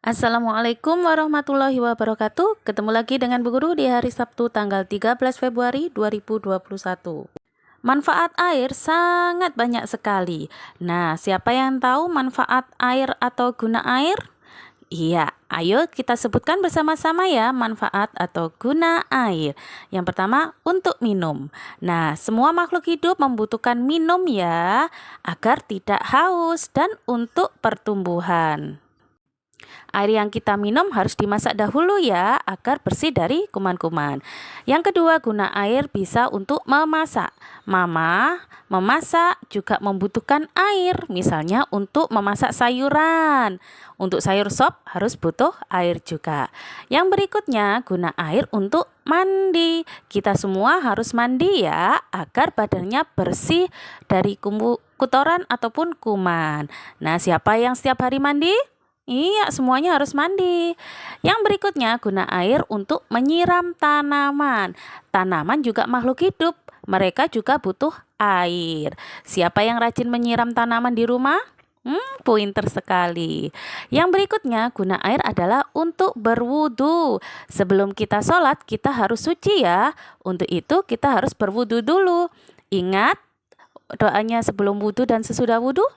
Assalamualaikum warahmatullahi wabarakatuh. Ketemu lagi dengan Bu Guru di hari Sabtu tanggal 13 Februari 2021. Manfaat air sangat banyak sekali. Nah, siapa yang tahu manfaat air atau guna air? Iya, ayo kita sebutkan bersama-sama ya manfaat atau guna air. Yang pertama, untuk minum. Nah, semua makhluk hidup membutuhkan minum ya, agar tidak haus dan untuk pertumbuhan. Air yang kita minum harus dimasak dahulu ya, agar bersih dari kuman-kuman. Yang kedua, guna air bisa untuk memasak. Mama memasak juga membutuhkan air, misalnya untuk memasak sayuran. Untuk sayur sop harus butuh air juga. Yang berikutnya, guna air untuk mandi. Kita semua harus mandi ya, agar badannya bersih dari kotoran ataupun kuman. Nah, siapa yang setiap hari mandi? Iya, semuanya harus mandi. Yang berikutnya, guna air untuk menyiram tanaman. Tanaman juga makhluk hidup. Mereka juga butuh air. Siapa yang rajin menyiram tanaman di rumah? Pointer sekali. Yang berikutnya, guna air adalah untuk berwudu. Sebelum kita sholat, kita harus suci ya. Untuk itu, kita harus berwudu dulu. Ingat doanya sebelum wudu dan sesudah wudu?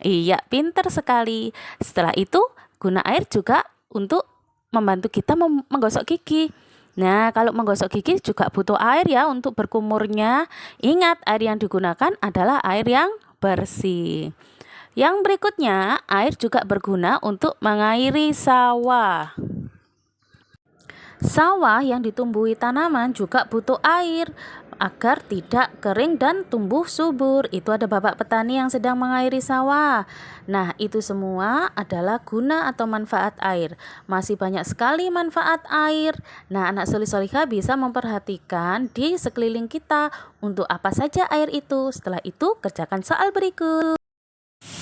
Iya, pinter sekali. Setelah itu, guna air juga untuk membantu kita menggosok gigi. Nah, kalau menggosok gigi juga butuh air ya untuk berkumurnya. Ingat, air yang digunakan adalah air yang bersih. Yang berikutnya, air juga berguna untuk mengairi sawah. Sawah yang ditumbuhi tanaman juga butuh air agar tidak kering dan tumbuh subur. Itu ada bapak petani yang sedang mengairi sawah. Nah, itu semua adalah guna atau manfaat air. Masih banyak sekali manfaat air. Nah, anak solih-solihah bisa memperhatikan di sekeliling kita untuk apa saja air itu. Setelah itu, kerjakan soal berikut.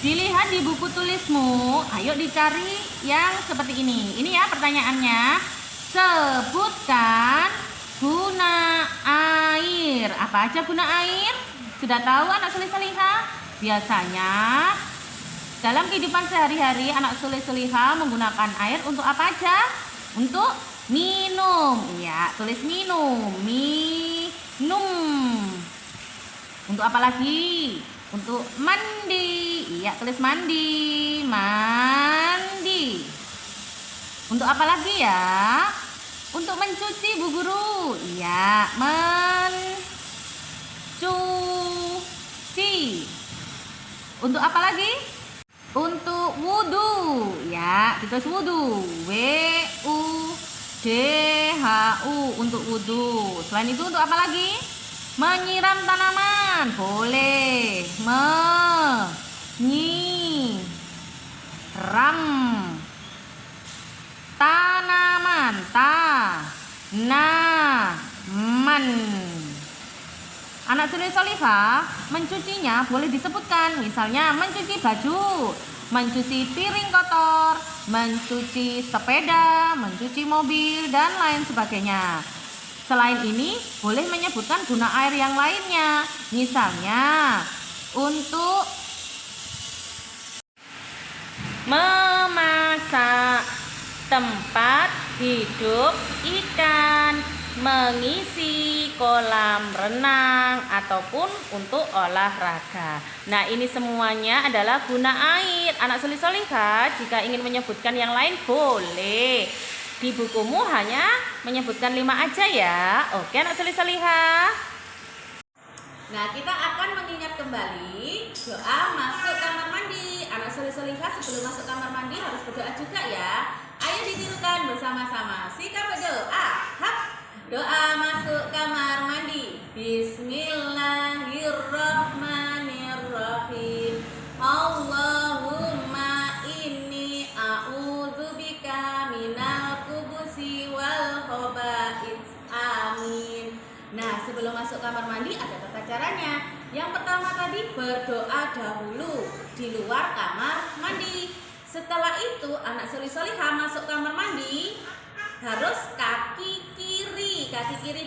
Dilihat di buku tulismu, ayo dicari yang seperti ini. Ini ya pertanyaannya. Sebutkan guna air. Apa aja guna air? Sudah tahu anak soleh-solihah? Biasanya dalam kehidupan sehari-hari anak soleh-solihah menggunakan air untuk apa aja? Untuk minum. Ya, tulis minum. Minum. Untuk apa lagi? Untuk mandi. Iya, tulis mandi. Mandi. Untuk apa lagi ya? Untuk mencuci, Bu Guru. Iya, mencuci. Untuk apa lagi? Untuk wudu. Ya, ditulis wudu. W-U-D-H-U. Untuk wudu. Selain itu untuk apa lagi? Menyiram tanaman. Boleh. Menyiram tanaman. Tanaman. Anak soleh-solihah mencucinya boleh disebutkan. Misalnya mencuci baju, mencuci piring kotor, mencuci sepeda, mencuci mobil, dan lain sebagainya. Selain ini, boleh menyebutkan guna air yang lainnya. Misalnya, untuk memasak tempat hidup ikan, mengisi kolam renang, ataupun untuk olahraga. Nah, ini semuanya adalah guna air. Anak solih-solihah, jika ingin menyebutkan yang lain boleh. Di bukumu hanya menyebutkan 5 aja ya. Oke anak solih-solihah. Nah, kita akan mengingat kembali doa masuk kamar mandi. Anak solih-solihah sebelum masuk kamar mandi harus berdoa juga ya. Ayo ditirukan bersama-sama. Sikap berdoa. Hap. Doa masuk kamar mandi. Bismillahirrahmanirrahim. Allahumma inni a'udzubika minal khubuthi wal khaba'its. Amin. Nah, sebelum masuk kamar mandi ada tata caranya. Yang pertama tadi berdoa dahulu di luar kamar mandi. Setelah itu anak solih-solihah masuk kamar mandi harus kaki kiri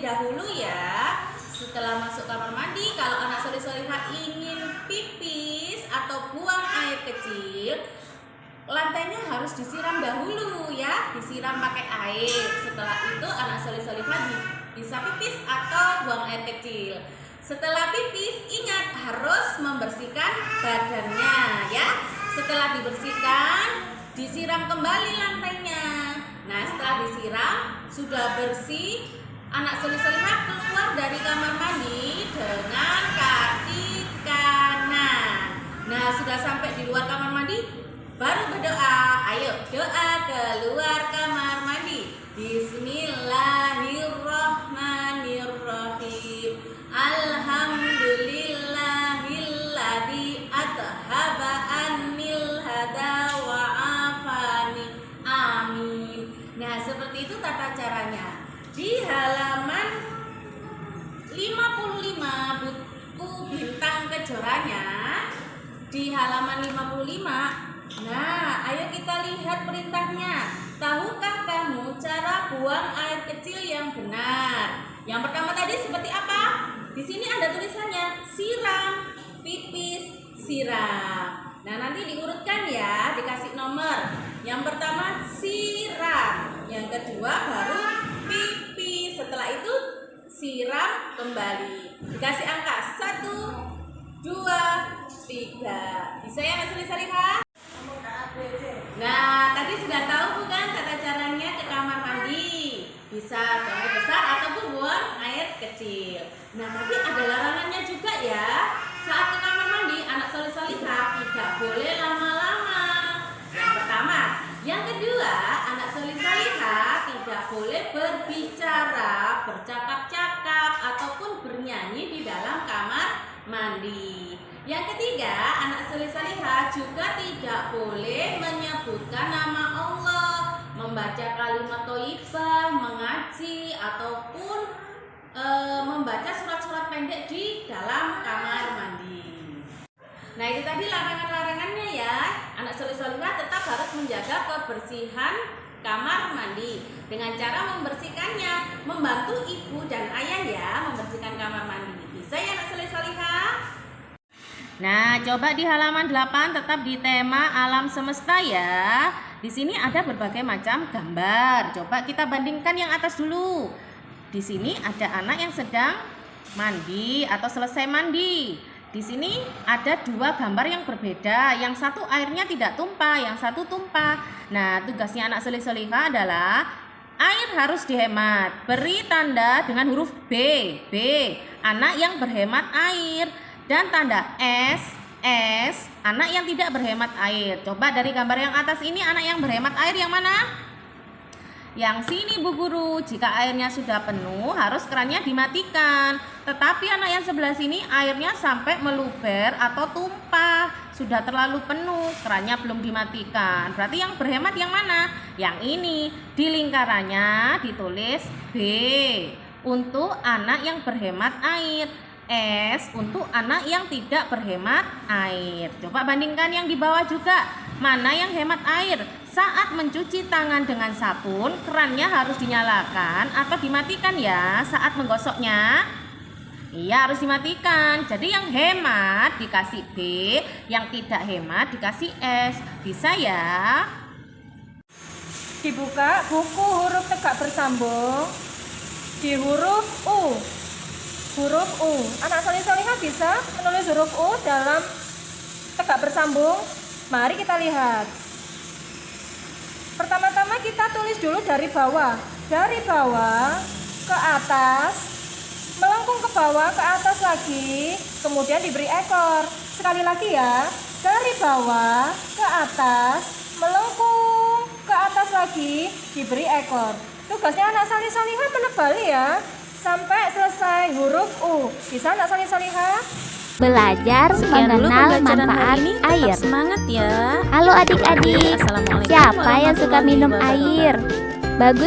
dahulu ya. Setelah masuk kamar mandi, kalau anak solih-solihah ingin pipis atau buang air kecil, lantainya harus disiram dahulu disiram pakai air. Setelah itu anak soleh-solehah bisa pipis atau buang air kecil. Setelah pipis, ingat harus membersihkan badannya ya. Setelah dibersihkan, disiram kembali lantainya. Nah, setelah disiram sudah bersih, anak soleh-solehah keluar dari kamar mandi dengan kaki kanan. Nah, sudah sampai di luar kamar mandi, baru berdoa. Ayo doa keluar kamar mandi. Bismillahirrahmanirrahim. Alhamdulillahilladzi athhaba annil hada wa afani. Amin. Nah, seperti itu tata caranya. Di halaman 55 buku bintang kejoranya, di halaman 55. Nah, ayo kita lihat perintahnya. Tahukah kamu cara buang air kecil yang benar? Yang pertama tadi seperti apa? Di sini ada tulisannya siram, pipis, siram. Nah, nanti diurutkan ya, dikasih nomor. Yang pertama siram, yang kedua baru pipis. Setelah itu siram kembali. Dikasih angka 1, 2, 3. Bisa ya Mas Soleh-solehah? Nah, tadi sudah tahu bukan tata caranya ke kamar mandi? Bisa buang air besar ataupun buang air kecil. Nah, tapi ada larangannya juga ya. Saat ke kamar mandi, anak soleh-solehah tidak boleh lama-lama. Yang pertama. Yang kedua, anak soleh-solehah tidak boleh berbicara, bercakap-cakap ataupun bernyanyi di dalam kamar mandi. Yang ketiga, anak soleh-solehah juga tidak boleh menyebutkan nama Allah, membaca kalimat thayyibah, mengaji ataupun membaca surat-surat pendek di dalam kamar mandi. Nah, itu tadi larangan-larangannya ya. Anak soleh-solehah tetap harus menjaga kebersihan kamar mandi dengan cara membersihkannya, membantu ibu dan ayah ya membersihkan kamar mandi. Bisa ya anak soleh-solehah? Nah, coba di halaman 8 tetap di tema alam semesta ya. Di sini ada berbagai macam gambar. Coba kita bandingkan yang atas dulu. Di sini ada anak yang sedang mandi atau selesai mandi. Di sini ada dua gambar yang berbeda. Yang satu airnya tidak tumpah, yang satu tumpah. Nah, tugasnya anak soleh-solehah adalah air harus dihemat. Beri tanda dengan huruf B. B, anak yang berhemat air. Dan tanda S, anak yang tidak berhemat air. Coba dari gambar yang atas ini anak yang berhemat air yang mana? Yang sini Bu Guru. Jika airnya sudah penuh harus kerannya dimatikan. Tetapi anak yang sebelah sini airnya sampai meluber atau tumpah. Sudah terlalu penuh, kerannya belum dimatikan. Berarti yang berhemat yang mana? Yang ini. Di lingkarannya ditulis B untuk anak yang berhemat air. S untuk anak yang tidak berhemat air. Coba bandingkan yang di bawah juga. Mana yang hemat air? Saat mencuci tangan dengan sabun, kerannya harus dinyalakan atau dimatikan ya saat menggosoknya? Iya, harus dimatikan. Jadi yang hemat dikasih B, yang tidak hemat dikasih S. Bisa ya? Dibuka buku huruf tegak bersambung di huruf U. Huruf U. Anak soleh-solehah bisa menulis huruf U dalam tegak bersambung. Mari kita lihat. Pertama-tama kita tulis dulu dari bawah. Dari bawah ke atas, melengkung ke bawah, ke atas lagi, kemudian diberi ekor. Sekali lagi ya. Dari bawah ke atas, melengkung ke atas lagi, diberi ekor. Tugasnya anak soleh-solehah menebali ya sampai selesai huruf U. Bisa anak soleh-solehah? Belajar Sekian dulu mengenal pembelajaran manfaat hari ini. Tetap air. semangat ya. Halo adik-adik, Assalamualaikum siapa yang suka warahmatullahi minum wabarakatuh. air? Bagus